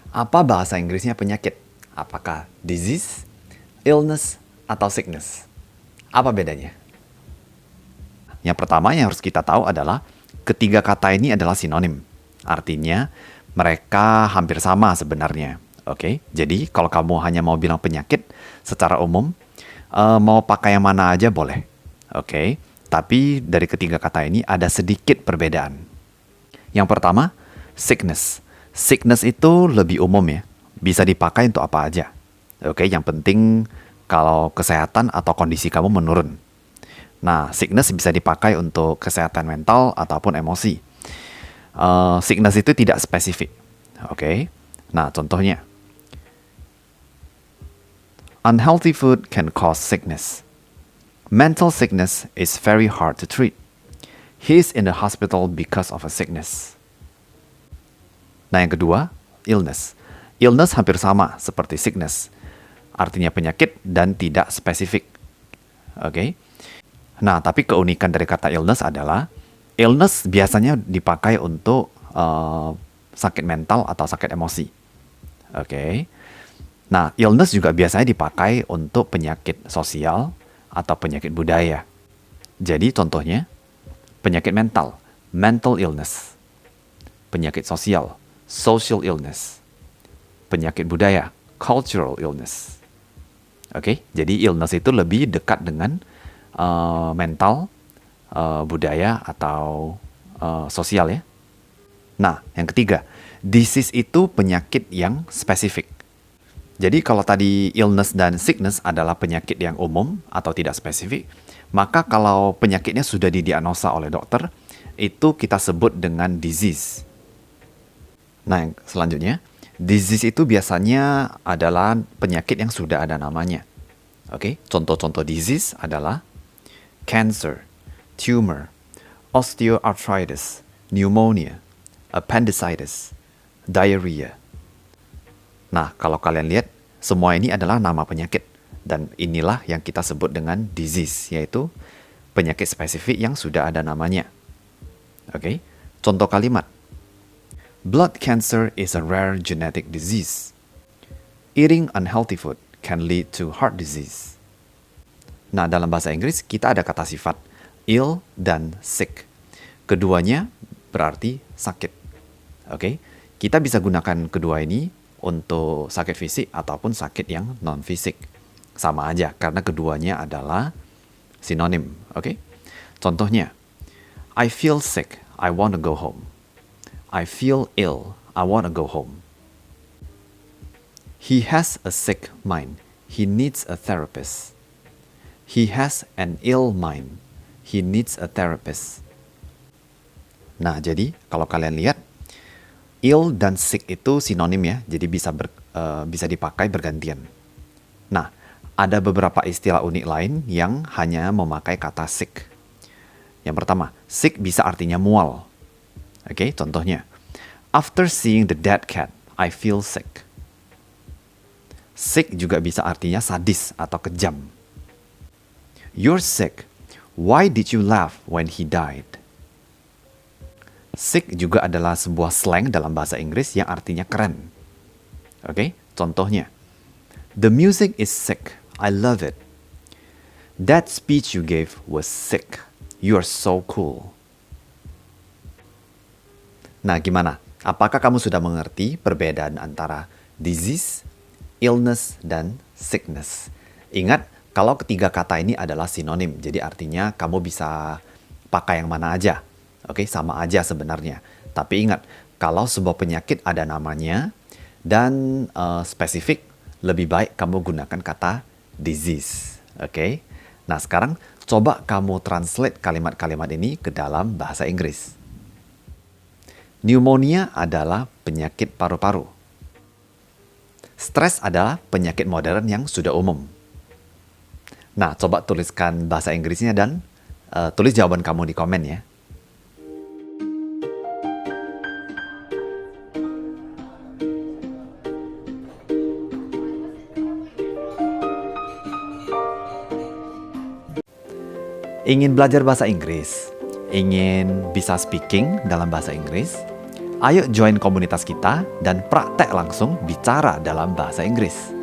Apa bahasa Inggrisnya penyakit? Apakah disease, illness, atau sickness? Apa bedanya? Yang pertama yang harus kita tahu adalah ketiga kata ini adalah sinonim. Artinya mereka hampir sama sebenarnya. Oke, jadi kalau kamu hanya mau bilang penyakit secara umum, mau pakai yang mana aja boleh. Oke, tapi dari ketiga kata ini ada sedikit perbedaan. Yang pertama, sickness. Sickness itu lebih umum ya, bisa dipakai untuk apa aja. Oke, yang penting kalau kesehatan atau kondisi kamu menurun. Nah, sickness bisa dipakai untuk kesehatan mental ataupun emosi. Sickness itu tidak spesifik. Oke. Nah, contohnya, unhealthy food can cause sickness. Mental sickness is very hard to treat. He is in the hospital because of a sickness. Nah, yang kedua, illness. Illness hampir sama seperti sickness. Artinya penyakit dan tidak spesifik. Oke. Nah, tapi keunikan dari kata illness adalah illness biasanya dipakai untuk sakit mental atau sakit emosi. Oke. Nah, illness juga biasanya dipakai untuk penyakit sosial atau penyakit budaya. Jadi contohnya, penyakit mental, mental illness. Penyakit sosial, social illness. Penyakit budaya, cultural illness. Oke, jadi illness itu lebih dekat dengan mental, budaya, atau sosial ya. Nah, yang ketiga, disease itu penyakit yang spesifik. Jadi kalau tadi illness dan sickness adalah penyakit yang umum atau tidak spesifik, maka kalau penyakitnya sudah didiagnosa oleh dokter, itu kita sebut dengan disease. Nah, yang selanjutnya, disease itu biasanya adalah penyakit yang sudah ada namanya. Oke, contoh-contoh disease adalah cancer, tumor, osteoarthritis, pneumonia, appendicitis, diarrhea. Nah, kalau kalian lihat, semua ini adalah nama penyakit. Dan inilah yang kita sebut dengan disease, yaitu penyakit spesifik yang sudah ada namanya. Oke, contoh kalimat. Blood cancer is a rare genetic disease. Eating unhealthy food can lead to heart disease. Nah, dalam bahasa Inggris kita ada kata sifat ill dan sick. Keduanya berarti sakit. Oke, kita bisa gunakan kedua ini untuk sakit fisik ataupun sakit yang non-fisik. Sama aja, karena keduanya adalah sinonim. Oke, contohnya, I feel sick, I want to go home. I feel ill, I want to go home. He has a sick mind, he needs a therapist. He has an ill mind. He needs a therapist. Nah, jadi kalau kalian lihat, ill dan sick itu sinonim ya, jadi bisa dipakai bergantian. Nah, ada beberapa istilah unik lain yang hanya memakai kata sick. Yang pertama, sick bisa artinya mual. Oke, contohnya, after seeing the dead cat, I feel sick. Sick juga bisa artinya sadis atau kejam. You're sick. Why did you laugh when he died? Sick juga adalah sebuah slang dalam bahasa Inggris yang artinya keren. Oke, contohnya. The music is sick. I love it. That speech you gave was sick. You are so cool. Nah, gimana? Apakah kamu sudah mengerti perbedaan antara disease, illness, dan sickness? Ingat, kalau ketiga kata ini adalah sinonim, jadi artinya kamu bisa pakai yang mana aja. Oke, sama aja sebenarnya. Tapi ingat, kalau sebuah penyakit ada namanya dan spesifik, lebih baik kamu gunakan kata disease. Oke. Nah, sekarang coba kamu translate kalimat-kalimat ini ke dalam bahasa Inggris. Pneumonia adalah penyakit paru-paru. Stres adalah penyakit modern yang sudah umum. Nah, coba tuliskan bahasa Inggrisnya dan tulis jawaban kamu di komen ya. Ingin belajar bahasa Inggris? Ingin bisa speaking dalam bahasa Inggris? Ayo join komunitas kita dan praktek langsung bicara dalam bahasa Inggris.